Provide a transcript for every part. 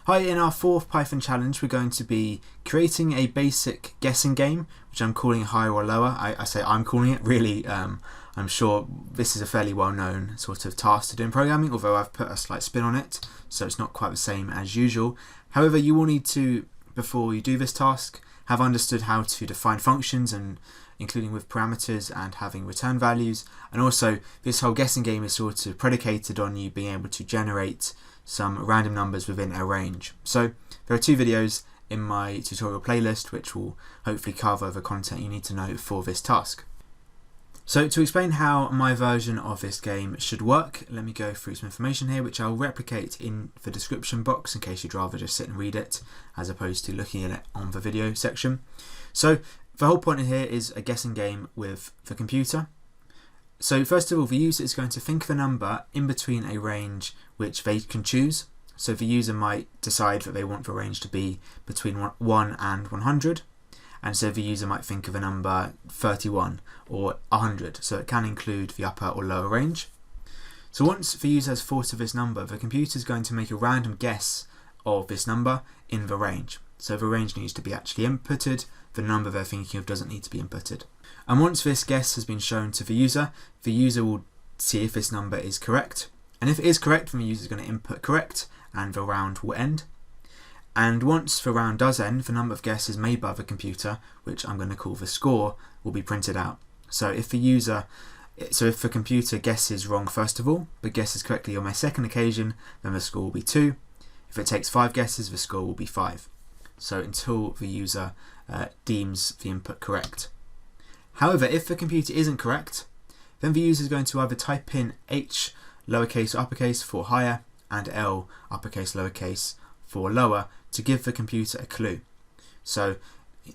Hi, in our fourth Python challenge we're going to be creating a basic guessing game, which I'm calling higher or lower. I say I'm calling it, really I'm sure this is a fairly well-known sort of task to do in programming, although I've put a slight spin on it, so it's not quite the same as usual. However, you will need to, before you do this task, have understood how to define functions, and including with parameters and having return values, and also this whole guessing game is sort of predicated on you being able to generate some random numbers within a range. So there are two videos in my tutorial playlist which will hopefully cover the content you need to know for this task. So to explain how my version of this game should work, let me go through some information here which I'll replicate in the description box in case you'd rather just sit and read it as opposed to looking at it on the video section. So the whole point here is a guessing game with the computer. So first of all, the user is going to think of a number in between a range which they can choose. So the user might decide that they want the range to be between 1 and 100. And so the user might think of a number 31 or 100. So it can include the upper or lower range. So once the user has thought of this number, the computer is going to make a random guess of this number in the range. So the range needs to be actually inputted. The number they're thinking of doesn't need to be inputted. And once this guess has been shown to the user will see if this number is correct. And if it is correct, then the user is going to input correct and the round will end. And once the round does end, the number of guesses made by the computer, which I'm going to call the score, will be printed out. So if the computer guesses wrong first of all, but guesses correctly on my second occasion, then the score will be 2. If it takes 5 guesses, the score will be 5. So until the user deems the input correct. However, if the computer isn't correct, then the user is going to either type in H lowercase or uppercase for higher and L uppercase lowercase for lower to give the computer a clue. So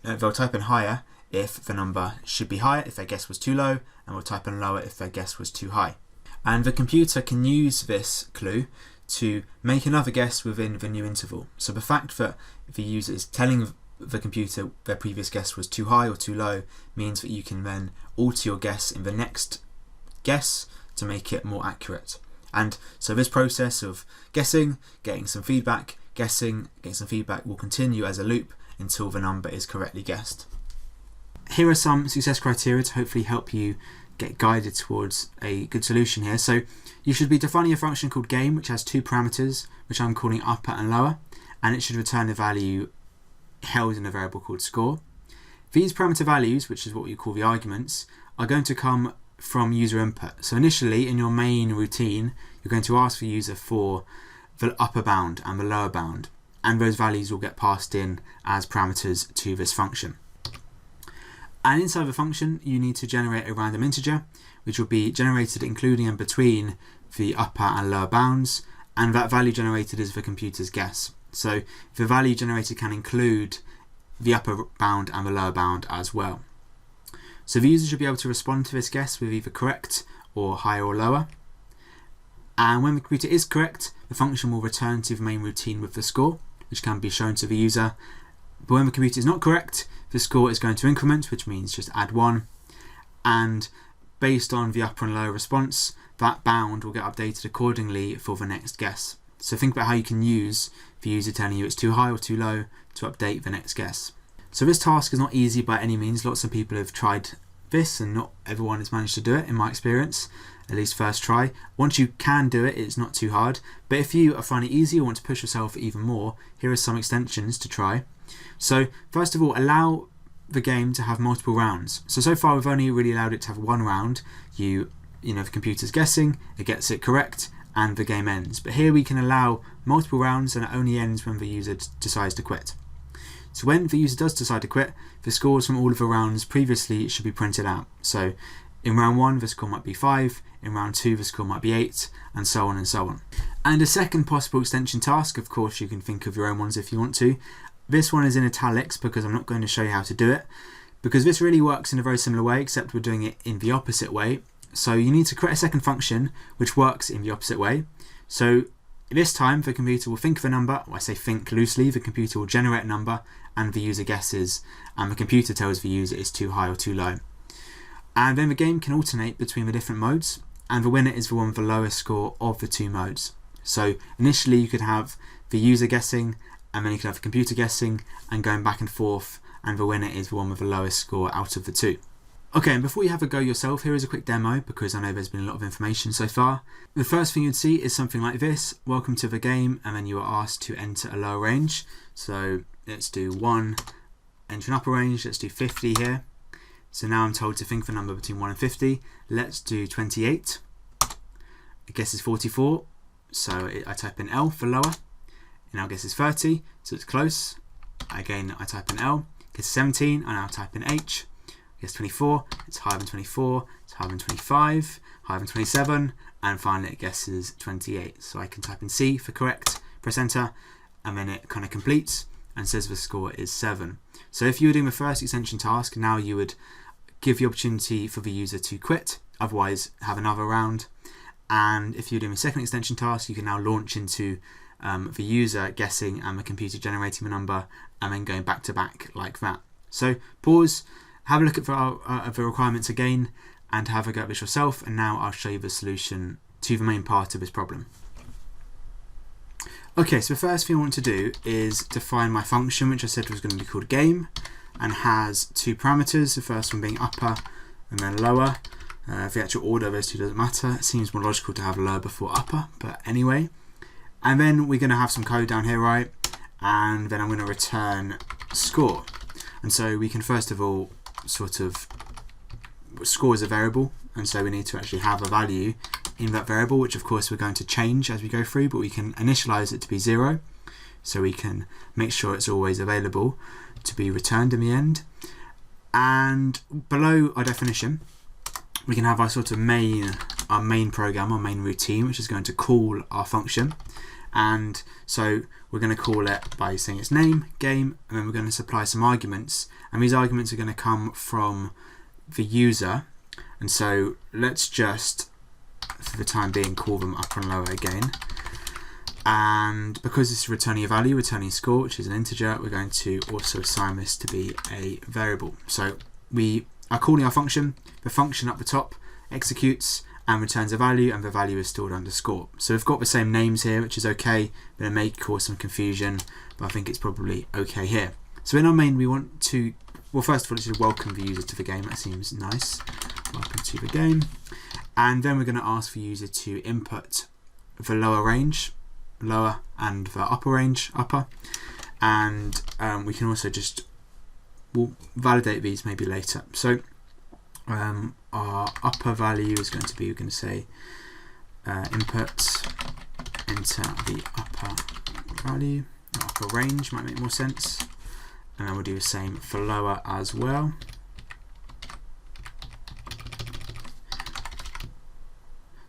they'll type in higher if the number should be higher, if their guess was too low, and will type in lower if their guess was too high. And the computer can use this clue to make another guess within the new interval. So the fact that the user is telling the computer their previous guess was too high or too low means that you can then alter your guess in the next guess to make it more accurate. And so this process of guessing, getting some feedback, guessing, getting some feedback will continue as a loop until the number is correctly guessed. Here are some success criteria to hopefully help you get guided towards a good solution here. So you should be defining a function called game, which has 2 parameters, which I'm calling upper and lower, and it should return a value held in a variable called score. These parameter values, which is what we call the arguments, are going to come from user input. So initially in your main routine, you're going to ask the user for the upper bound and the lower bound, and those values will get passed in as parameters to this function. And inside the function, you need to generate a random integer, which will be generated including and between the upper and lower bounds, and that value generated is the computer's guess. So the value generated can include the upper bound and the lower bound as well. So the user should be able to respond to this guess with either correct or higher or lower. And when the computer is correct, the function will return to the main routine with the score, which can be shown to the user. But when the computer is not correct, the score is going to increment, which means just add 1. And based on the upper and lower response, that bound will get updated accordingly for the next guess. So think about how you can use the user telling you it's too high or too low to update the next guess. So this task is not easy by any means. Lots of people have tried this and not everyone has managed to do it in my experience, at least first try. Once you can do it, it's not too hard. But if you are finding it easy or want to push yourself even more, here are some extensions to try. So first of all, allow the game to have multiple rounds. So far we've only really allowed it to have one round. The computer's guessing, it gets it correct, and the game ends. But here we can allow multiple rounds and it only ends when the user decides to quit. So when the user does decide to quit, the scores from all of the rounds previously should be printed out. So in round 1 the score might be 5, in round 2 the score might be 8, and so on and so on. And a second possible extension task, of course you can think of your own ones if you want to. This one is in italics because I'm not going to show you how to do it, because this really works in a very similar way, except we're doing it in the opposite way. So you need to create a second function which works in the opposite way. So this time the computer will think of a number, or I say think loosely, the computer will generate a number and the user guesses, and the computer tells the user it's too high or too low. And then the game can alternate between the different modes, and the winner is the one with the lowest score of the 2 modes. So initially you could have the user guessing, and then you can have the computer guessing, and going back and forth, and the winner is the one with the lowest score out of the two. Okay, and before you have a go yourself, here is a quick demo, because I know there's been a lot of information so far. The first thing you'd see is something like this: welcome to the game, and then you are asked to enter a lower range. So let's do 1, enter an upper range, let's do 50 here. So now I'm told to think of a number between 1 and 50. Let's do 28. I guess it's 44, so I type in L for lower. And now guess is 30, so it's close. Again, I type in L. Guess 17, I now type in H. Guess 24, it's higher than 24, it's higher than 25, higher than 27, and finally it guesses 28. So I can type in C for correct, press enter, and then it kind of completes and says the score is 7. So if you were doing the first extension task, now you would give the opportunity for the user to quit, otherwise have another round. And if you're doing the second extension task, you can now launch into the user guessing and the computer generating the number, and then going back to back like that. So pause, have a look at the requirements again, and have a go at this yourself, and now I'll show you the solution to the main part of this problem. Okay, so the first thing I want to do is define my function, which I said was going to be called game, and has 2 parameters, the first one being upper and then lower. The actual order of those two doesn't matter. It seems more logical to have lower before upper, but anyway. And then we're going to have some code down here, right? And then I'm going to return score. And so we can first of all score is a variable, and so we need to actually have a value in that variable, which of course we're going to change as we go through, but we can initialize it to be 0, so we can make sure it's always available to be returned in the end. And below our definition, we can have our main program, our main routine, which is going to call our function. And so we're going to call it by saying its name, game, and then we're going to supply some arguments, and these arguments are going to come from the user. And so let's just, for the time being, call them upper and lower again. And because this is returning a value, returning score, which is an integer, we're going to also assign this to be a variable. So we are calling our function, the function up the top executes and returns a value, and the value is stored under score. So we've got the same names here, which is okay, but it may cause some confusion, but I think it's probably okay here. So in our main, we want to, well, first of all, let's welcome the user to the game. That seems nice. Welcome to the game. And then we're going to ask the user to input the lower range, lower, and the upper range, upper. And we can also we'll validate these maybe later. So our upper value is going to be, we're going to say input, enter the upper value, upper range might make more sense. And then we'll do the same for lower as well.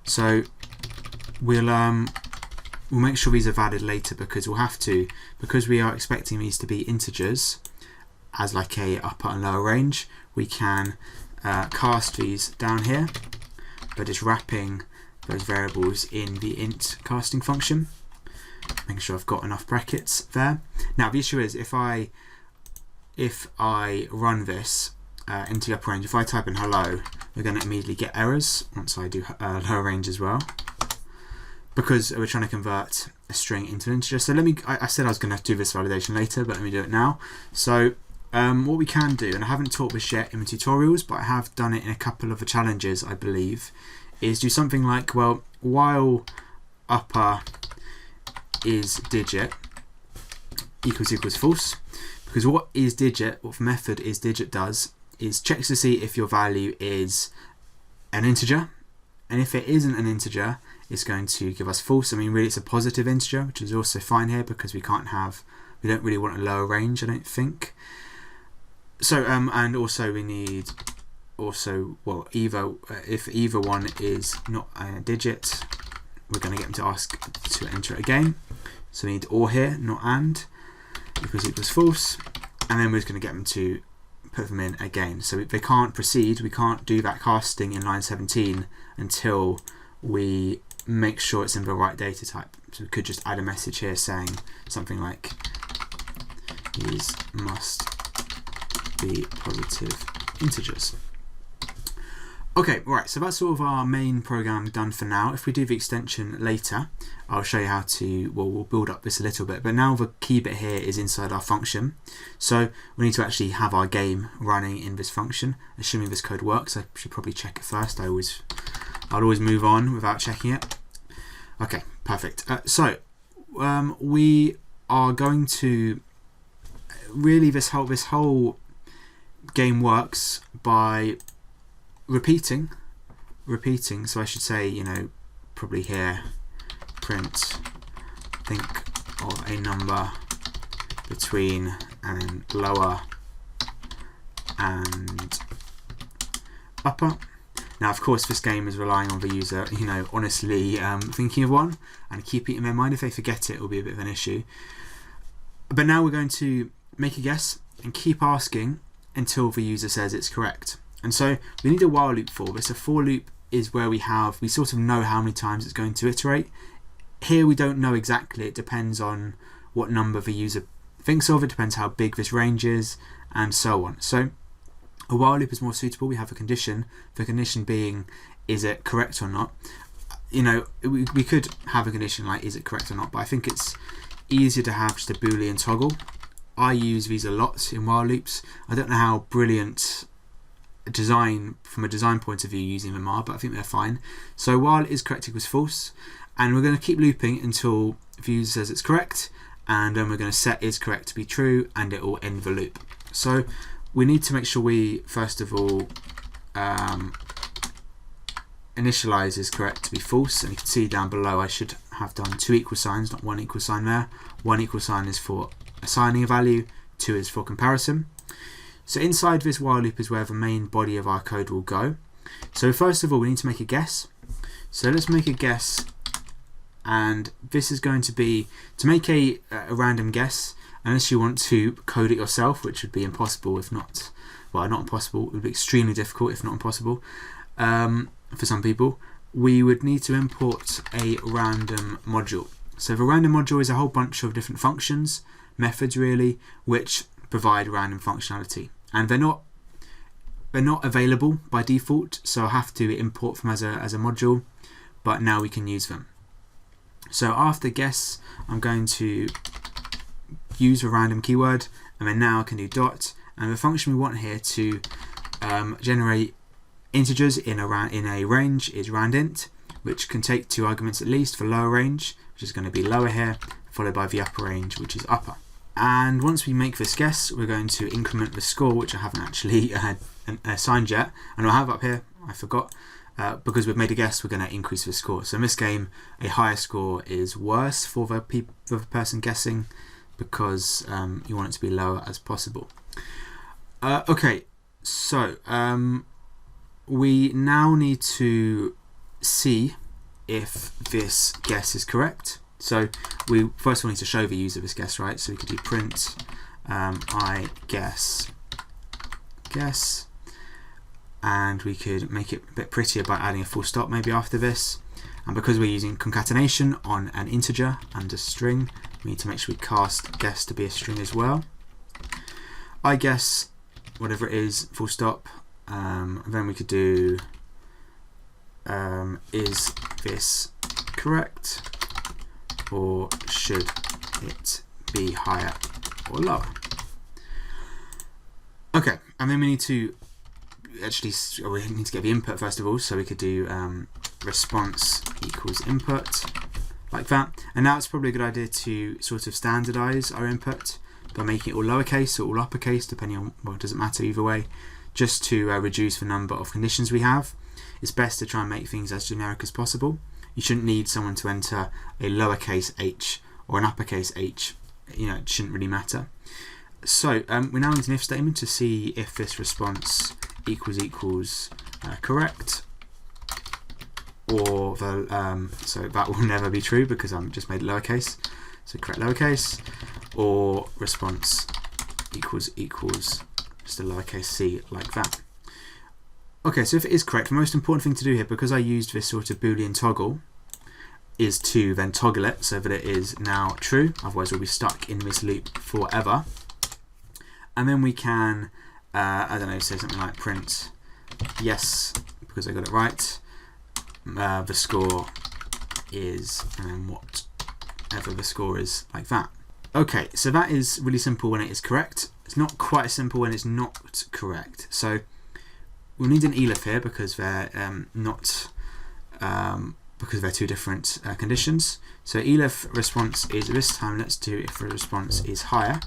So we'll make sure these are valid later, because we'll have to, because we are expecting these to be integers as like a upper and lower range, we can cast these down here, but just wrapping those variables in the int casting function, making sure I've got enough brackets there. Now the issue is if I run this into the upper range, if I type in hello, we're going to immediately get errors once I do lower range as well, because we're trying to convert a string into an integer. So I said I was going to do this validation later, but let me do it now. So what we can do, and I haven't taught this yet in the tutorials, but I have done it in a couple of the challenges, I believe, is do something like, well, while upper is digit equals false, because what the method is digit does is checks to see if your value is an integer, and if it isn't an integer, it's going to give us false. I mean, really, it's a positive integer, which is also fine here, because we don't really want a lower range, I don't think. So and also we need if either one is not a digit, we're going to get them to ask to enter it again. So we need or here, not and, equals false, and then we're just going to get them to put them in again. So they can't proceed, we can't do that casting in line 17 until we make sure it's in the right data type. So we could just add a message here saying something like, these must be positive integers. Okay, right, so that's sort of our main program done for now. If we do the extension later, I'll show you how to, well, we'll build up this a little bit, but now the key bit here is inside our function. So we need to actually have our game running in this function, assuming this code works. I should probably check it first. I'll always move on without checking it. Okay, perfect. So we are going to, really this whole game works by repeating, so I should say, you know, probably here, print, think of a number between and lower and upper. Now, of course, this game is relying on the user, you know, honestly thinking of one and keeping it in their mind. If they forget it, it will be a bit of an issue. But now we're going to make a guess and keep asking until the user says it's correct. And so we need a while loop for this. A for loop is where we sort of know how many times it's going to iterate. Here we don't know exactly. It depends on what number the user thinks of. It depends how big this range is, and so on. So a while loop is more suitable. We have a condition. The condition being, is it correct or not? You know, we could have a condition like, is it correct or not? But I think it's easier to have just a Boolean toggle. I use these a lot in while loops. I don't know how brilliant from a design point of view using them are, but I think they're fine. So while is correct equals false, and we're going to keep looping until the user says it's correct, and then we're going to set is correct to be true, and it will end the loop. So we need to make sure we first of all initialize is correct to be false, and you can see down below I should have done 2 equal signs, not 1 equal sign there. 1 equal sign is for assigning a value, 2 is for comparison. So inside this while loop is where the main body of our code will go. So first of all, we need to make a guess. So let's make a guess, and this is going to be to make a random guess, unless you want to code it yourself, which would be impossible if not, well, not impossible, it would be extremely difficult if not impossible for some people. We would need to import a random module. So the random module is a whole bunch of different functions, methods really, which provide random functionality, and they're not available by default, so I have to import them as a module, but now we can use them. So after guess, I'm going to use a random keyword, and then now I can do dot, and the function we want here to generate integers in a range is randint, which can take 2 arguments at least for lower range, which is going to be lower here, followed by the upper range, which is upper. And once we make this guess, we're going to increment the score, which I haven't actually assigned yet, and I'll have up here, I forgot, because we've made a guess, we're going to increase the score. So in this game, a higher score is worse for the person guessing, because you want it to be lower as possible. Okay, so we now need to see if this guess is correct. So we first of all need to show the user this guess, right? So we could do print I guess, and we could make it a bit prettier by adding a full stop maybe after this. And because we're using concatenation on an integer and a string, we need to make sure we cast guess to be a string as well. I guess whatever it is, full stop. Then we could do is this correct, or should it be higher or lower? Okay, and then we need to get the input first of all, so we could do response equals input, like that. And now it's probably a good idea to sort of standardize our input by making it all lowercase or all uppercase, depending on, well, it doesn't matter either way, just to reduce the number of conditions we have. It's best to try and make things as generic as possible. You shouldn't need someone to enter a lowercase h or an uppercase h. You know, it shouldn't really matter. So we now need an if statement to see if this response equals correct, or the so that will never be true because I'm just made it lowercase. So correct lowercase, or response equals just a lowercase c, like that. Okay, so if it is correct, the most important thing to do here, because I used this sort of Boolean toggle, is to then toggle it so that it is now true, otherwise we'll be stuck in this loop forever. And then we can, I don't know, say something like print yes because I got it right. The score is, and whatever the score is, like that. Okay, so that is really simple when it is correct. It's not quite as simple when it's not correct. So we'll need an elif here because they're because they're two different conditions. So elif response is this time. Let's do if the response is higher,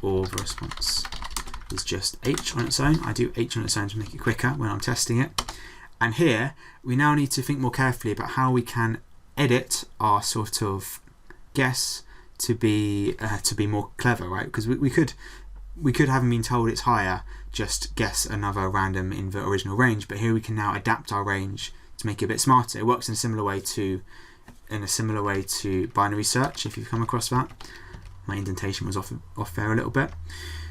or the response is just h on its own. I do h on its own to make it quicker when I'm testing it. And here we now need to think more carefully about how we can edit our sort of guess to be more clever, right? Because we could, having been told it's higher, just guess another random in the original range. But here we can now adapt our range to make it a bit smarter. It works in a similar way to binary search. If you've come across that, my indentation was off there a little bit.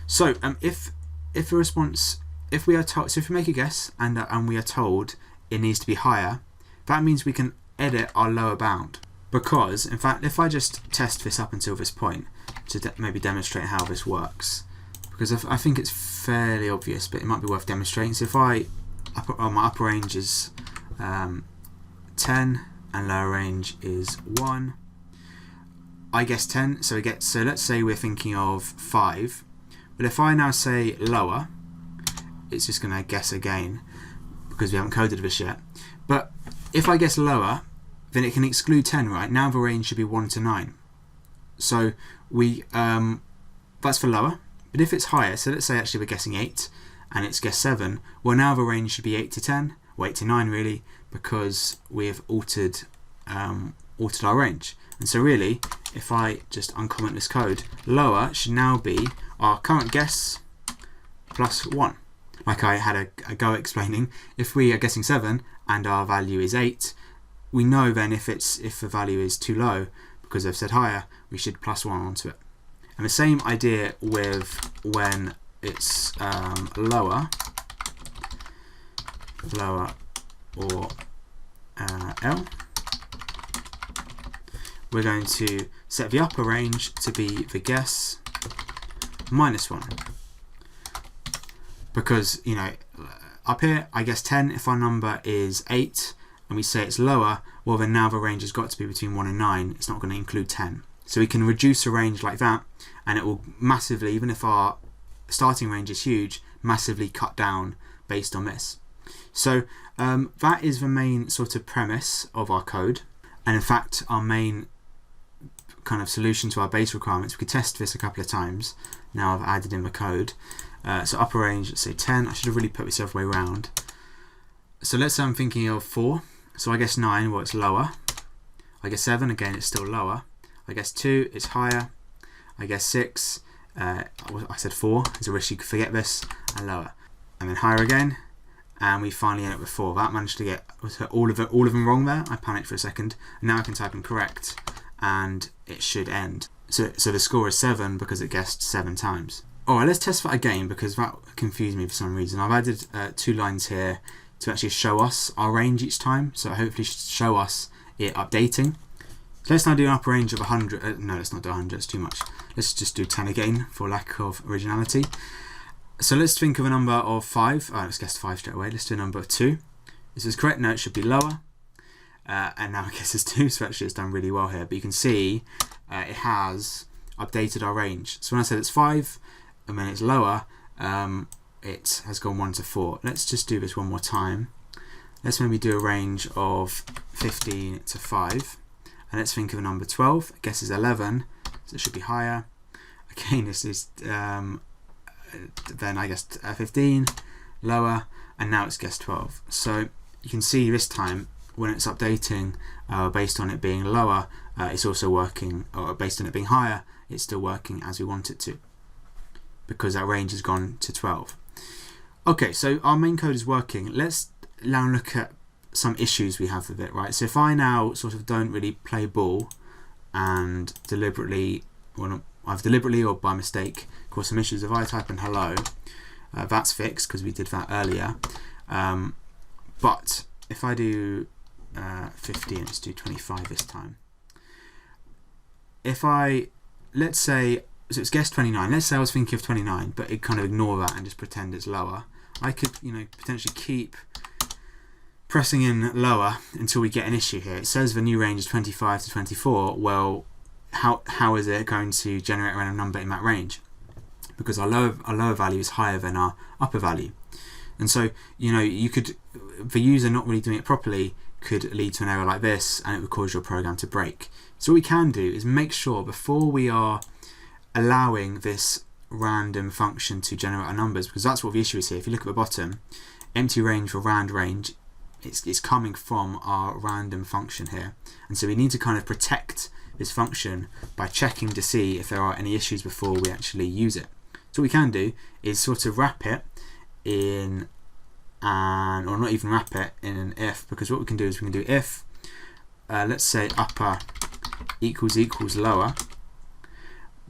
So if the response, if we are told, so if we make a guess and we are told it needs to be higher, that means we can edit our lower bound. Because, in fact, if I just test this up until this point to maybe demonstrate how this works, because I think it's fairly obvious, but it might be worth demonstrating. So if my upper range is 10 and lower range is 1, I guess 10. So let's say we're thinking of 5, but if I now say lower, it's just going to guess again because we haven't coded this yet. But if I guess lower, then it can exclude 10, right? Now the range should be 1 to 9. So that's for lower. But if it's higher, so let's say actually we're guessing 8 and it's guess 7, well now the range should be 8 to 10, or 8 to 9 really, because we have altered our range. And so really, if I just uncomment this code, lower should now be our current guess plus 1. Like I had a go explaining, if we are guessing 7 and our value is 8, we know then if the value is too low, because I've said higher, we should plus 1 onto it. And the same idea with when it's lower or L. We're going to set the upper range to be the guess minus 1. Because, you know, up here I guess 10 if our number is 8 and we say it's lower, well then now the range has got to be between 1 and 9. It's not going to include 10. So we can reduce a range like that and it will massively, even if our starting range is huge, massively cut down based on this. So that is the main sort of premise of our code. And in fact, our main kind of solution to our base requirements, we could test this a couple of times. Now I've added in the code. So upper range, let's say 10. I should have really put this the other way around. So let's say I'm thinking of 4. So I guess 9, well it's lower. I guess 7, again it's still lower. I guess 2, it's higher. I guess 6, I said 4, there's a risk you could forget this, and lower. And then higher again, and we finally end up with 4. That managed to get all of them wrong there. I panicked for a second. And now I can type in correct, and it should end. So the score is 7 because it guessed 7 times. Alright, let's test that again because that confused me for some reason. I've added 2 lines here to actually show us our range each time, so hopefully show us it updating. So let's now do an upper range of 100. No, let's not do 100, it's too much. Let's just do 10 again for lack of originality. So let's think of a number of 5. Let's guess 5 straight away. Let's do a number of 2. This is correct. Now it should be lower. And now I guess it's 2, so actually it's done really well here. But you can see it has updated our range. So when I said it's 5 and then it's lower, it has gone 1 to 4. Let's just do this one more time. Let's maybe do a range of 15 to 5. And let's think of a number 12. I guess it's 11, so it should be higher. Again, this is then I guess 15, lower, and now it's guess 12. So you can see this time when it's updating based on it being lower, it's also working, or based on it being higher, it's still working as we want it to, because that range has gone to 12. Okay, so our main code is working. Let's now look at some issues we have with it, right? So if I now sort of don't really play ball and deliberately, well, I've deliberately or by mistake caused some issues. If I type in hello, that's fixed because we did that earlier. But if I do 15, let's do 25 this time. If let's say, so it's guessed 29. Let's say I was thinking of 29, but it kind of ignore that and just pretend it's lower. I could, potentially keep pressing in lower until we get an issue here. It says the new range is 25 to 24. Well, how is it going to generate a random number in that range? Because our lower value is higher than our upper value. And so, you could, the user not really doing it properly could lead to an error like this, and it would cause your program to break. So what we can do is make sure before we are allowing this random function to generate our numbers, because that's what the issue is here. If you look at the bottom, empty range for rand range, it's coming from our random function here. And so we need to kind of protect this function by checking to see if there are any issues before we actually use it. So what we can do is sort of wrap it in or not even wrap it in an if, because what we can do is we can do if, let's say upper equals lower.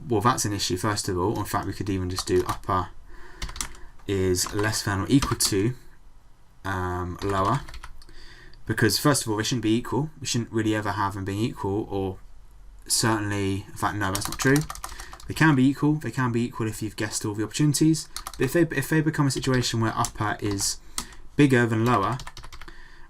Well, that's an issue first of all. In fact, we could even just do upper is less than or equal to lower, because first of all, they shouldn't be equal. We shouldn't really ever have them being equal, or certainly, in fact, no, that's not true. They can be equal. They can be equal if you've guessed all the opportunities. But if they become a situation where upper is bigger than lower,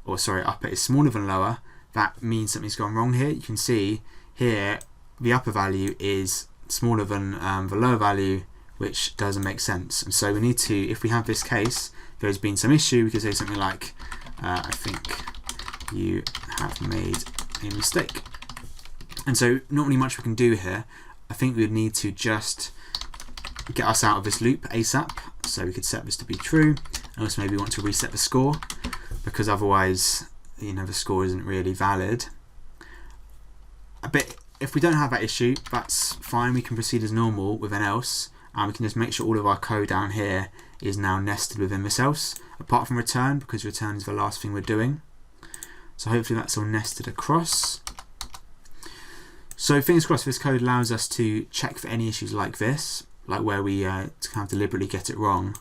or sorry, upper is smaller than lower, that means something's gone wrong here. You can see here the upper value is smaller than the lower value, which doesn't make sense. And so we need to, if we have this case, there's been some issue, we could say something like, I think you have made a mistake. And so not really much we can do here. I think we would need to just get us out of this loop ASAP. So we could set this to be true, and also maybe want to reset the score, because otherwise, the score isn't really valid. But if we don't have that issue, that's fine. We can proceed as normal with an else, and we can just make sure all of our code down here is now nested within this else, apart from return, because return is the last thing we're doing. So hopefully that's all nested across. So fingers crossed, this code allows us to check for any issues like this, like where we kind of deliberately get it wrong.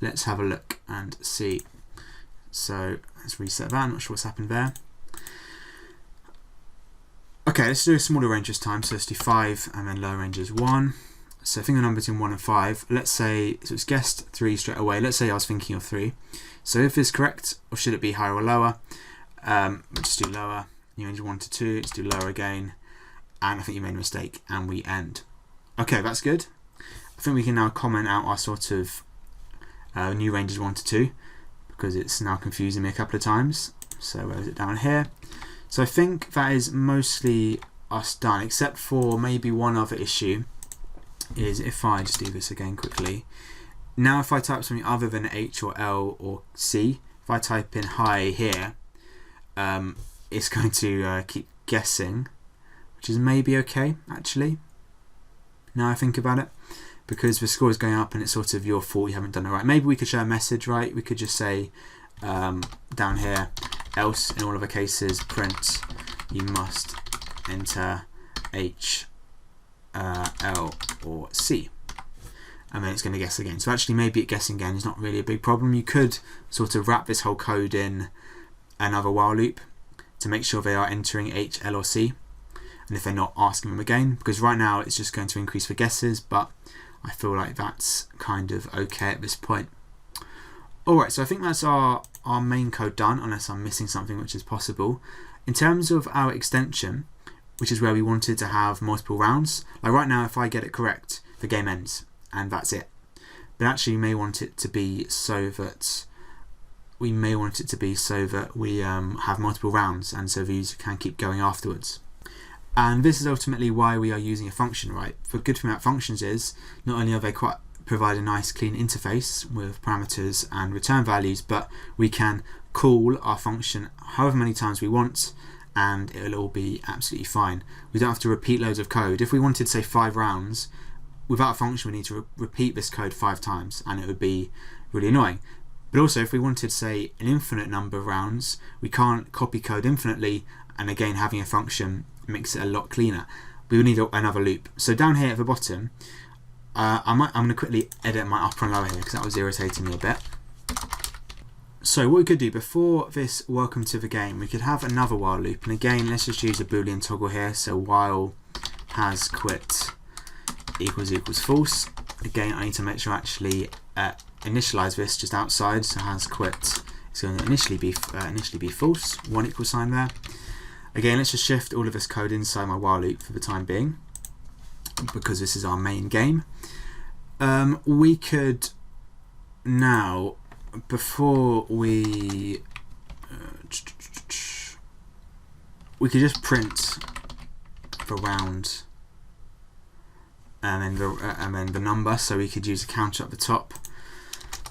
Let's have a look and see. So let's reset that. I'm not sure what's happened there. Okay, let's do a smaller range this time. So let's do 5, and then lower range is 1. So I think the number between 1 and 5. Let's say, so it's guessed 3 straight away. Let's say I was thinking of 3. So if it's correct, or should it be higher or lower? We'll just do lower. New range 1 to 2. Let's do lower again. And I think you made a mistake, and we end. Okay, that's good. I think we can now comment out our sort of new ranges 1 to 2, because it's now confusing me a couple of times. So where is it? Down here. So I think that is mostly us done, except for maybe one other issue, is if I just do this again quickly. Now if I type something other than H or L or C, if I type in high here, it's going to keep guessing, which is maybe okay, actually, now I think about it, because the score is going up and it's sort of your fault, you haven't done it right. Maybe we could show a message, right? We could just say down here, else in all of the cases, print, you must enter H, L or C. And then it's going to guess again. So actually maybe it guessing again is not really a big problem. You could sort of wrap this whole code in another while loop to make sure they are entering H, L or C. And if they're not, asking them again, because right now it's just going to increase the guesses, but I feel like that's kind of okay at this point. Alright, so I think that's our main code done, unless I'm missing something, which is possible. In terms of our extension, which is where we wanted to have multiple rounds, like right now if I get it correct, the game ends, and that's it. But actually you may want it to be so that we have multiple rounds, and so the user can keep going afterwards. And this is ultimately why we are using a function, right? The good thing about functions is not only are they provide a nice clean interface with parameters and return values, but we can call our function however many times we want, and it'll all be absolutely fine. We don't have to repeat loads of code. If we wanted, say, 5 rounds, without a function we need to repeat this code 5 times, and it would be really annoying. But also if we wanted, say, an infinite number of rounds, we can't copy code infinitely, and again having a function makes it a lot cleaner. We would need another loop. So down here at the bottom, I'm going to quickly edit my upper and lower here because that was irritating me a bit. So what we could do before this welcome to the game, we could have another while loop, and again let's just use a boolean toggle here. So while has quit equals false. Again I need to make sure I actually initialize this just outside, so has quit It's going to initially be false, 1 equal sign there. Again, let's just shift all of this code inside my while loop for the time being, because this is our main game. We could now, before we could just print the round and then the number, so we could use a counter at the top.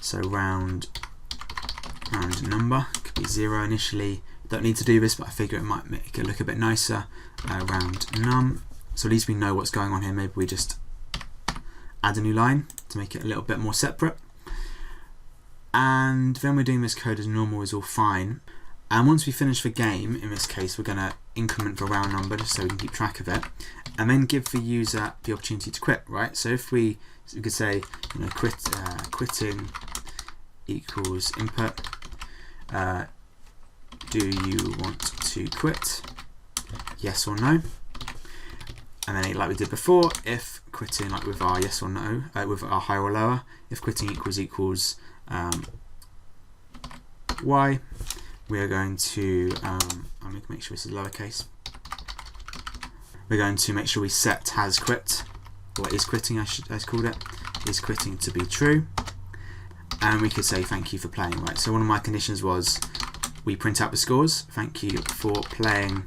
So round number could be 0 initially. Don't need to do this, but I figure it might make it look a bit nicer. Round num. So at least we know what's going on here. Maybe we just add a new line to make it a little bit more separate. And then we're doing this code as normal, is all fine. And once we finish the game, in this case, we're going to increment the round number just so we can keep track of it, and then give the user the opportunity to quit, right? So if we could say, quitting equals input. Do you want to quit? Yes or no? And then, like we did before, if quitting, like with our yes or no, with our higher or lower, if quitting equals y, we are going to, I'll make sure this is lowercase. We're going to make sure we set has quit, or is quitting, I called it, is quitting to be true. And we could say thank you for playing, right? So one of my conditions was we print out the scores. Thank you for playing.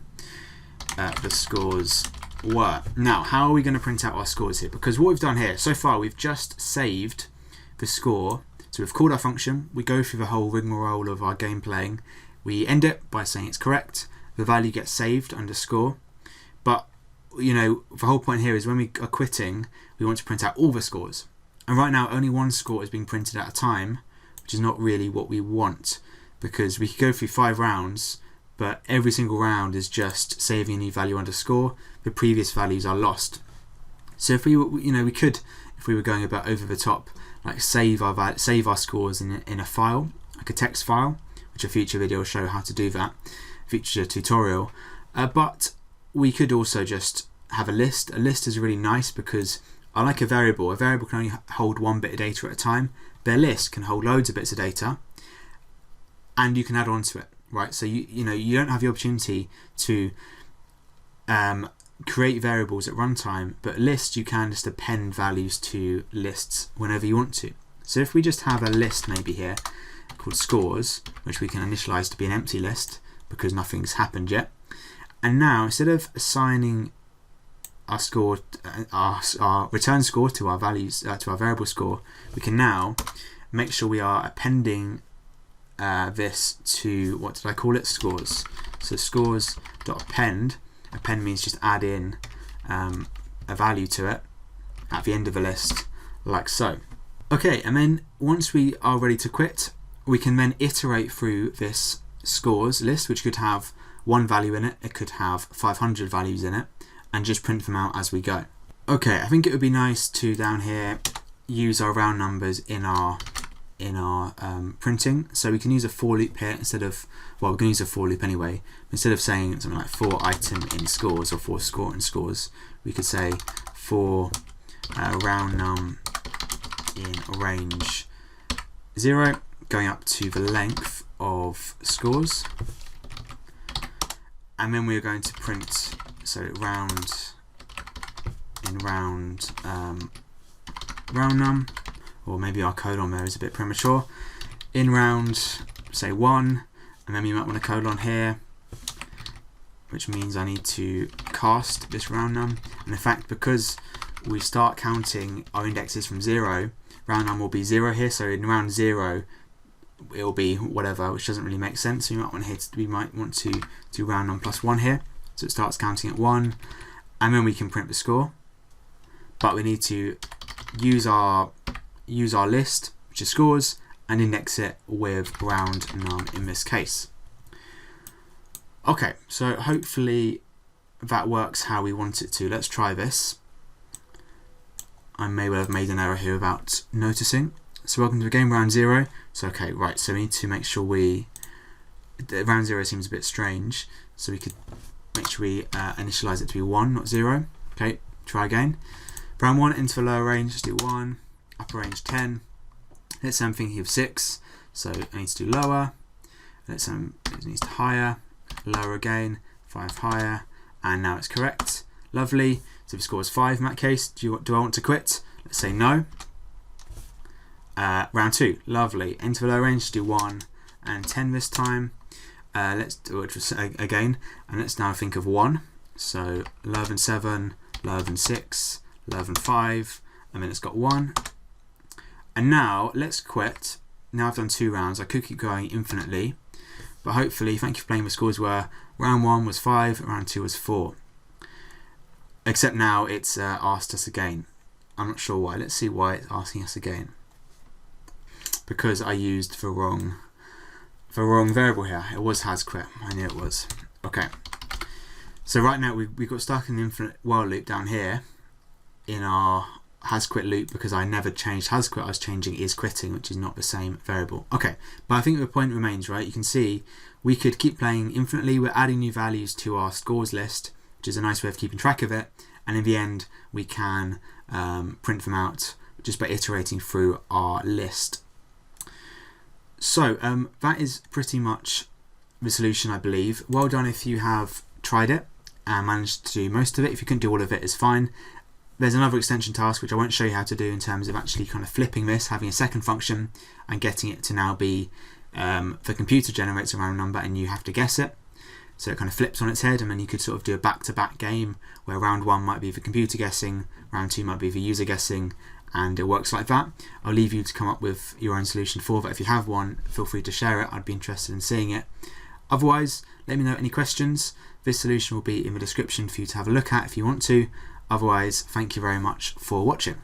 The scores were. Now, how are we going to print out our scores here? Because what we've done here, so far, we've just saved the score. So we've called our function, we go through the whole rigmarole of our game playing, we end it by saying it's correct, the value gets saved under score, but the whole point here is when we are quitting, we want to print out all the scores. And right now, only one score is being printed at a time, which is not really what we want, because we could go through 5 rounds, but every single round is just saving a new value under score. The previous values are lost. So if we could, if we were going a bit over the top, like save our scores in a file, like a text file, which a future video will show how to do that, future tutorial. But we could also just have a list. A list is really nice because, unlike a variable can only hold 1 bit of data at a time. But a list can hold loads of bits of data, and you can add on to it, right? So you don't have the opportunity to create variables at runtime, but lists you can just append values to lists whenever you want to. So if we just have a list maybe here called scores, which we can initialize to be an empty list because nothing's happened yet, and now instead of assigning our score, our return score to our values, to our variable score, we can now make sure we are appending this to, what did I call it? Scores. So scores.append. Append means just add in a value to it at the end of a list, like so. Okay, and then once we are ready to quit, we can then iterate through this scores list, which could have 1 value in it, it could have 500 values in it, and just print them out as we go. Okay, I think it would be nice to, down here, use our round numbers in our printing. So we can use a for loop here instead of, well, we're going to use a for loop anyway. Instead of saying something like for item in scores or for score in scores, we could say for round num in range 0, going up to the length of scores. And then we're going to print, so round num, or maybe our colon there is a bit premature, in round, say 1, and then we might want a colon here, which means I need to cast this round num. And in fact, because we start counting our indexes from 0, round num will be 0 here, so in round 0 it will be whatever, which doesn't really make sense. So we might want to do round num plus 1 here, so it starts counting at 1, and then we can print the score. But we need to use our list, which is scores, and index it with round num in this case. Okay, so hopefully that works how we want it to. Let's try this. I may well have made an error here without noticing. So welcome to the game, round 0. So okay, right, so we need to make sure round 0 seems a bit strange, so we could make sure we initialize it to be 1, not 0. Okay, try again. Round 1 into the lower range, let's do 1, upper range 10. Let's say I'm thinking of 6, so I need to do lower. it needs to higher, lower again, 5 higher, and now it's correct. Lovely. So if the score is 5 in that case, do I want to quit? Let's say no. Round 2, lovely. Enter the low range, do 1 and 10 this time. Let's do it again, and let's now think of 1. So lower than 7, lower than 6, lower than 5, and then it's got 1. And now let's quit. Now I've done 2 rounds. I could keep going infinitely, but hopefully, thank you for playing. The scores were round 1 was 5, round 2 was 4. Except now it's asked us again. I'm not sure why. Let's see why it's asking us again. Because I used the wrong variable here. It was has quit. I knew it was. Okay. So right now we got stuck in the infinite while loop down here in our has quit loop because I never changed has quit. I was changing is quitting, which is not the same variable. Okay, but I think the point remains, right? You can see we could keep playing infinitely. We're adding new values to our scores list, which is a nice way of keeping track of it. And in the end, we can print them out just by iterating through our list. So that is pretty much the solution, I believe. Well done if you have tried it and managed to do most of it. If you couldn't do all of it, it's fine. There's another extension task which I won't show you how to do in terms of actually kind of flipping this, having a second function and getting it to now be the computer generates a random number and you have to guess it. So it kind of flips on its head, and then you could sort of do a back-to-back game where round 1 might be the computer guessing, round 2 might be the user guessing, and it works like that. I'll leave you to come up with your own solution for that. If you have one, feel free to share it. I'd be interested in seeing it. Otherwise, let me know any questions. This solution will be in the description for you to have a look at if you want to. Otherwise, thank you very much for watching.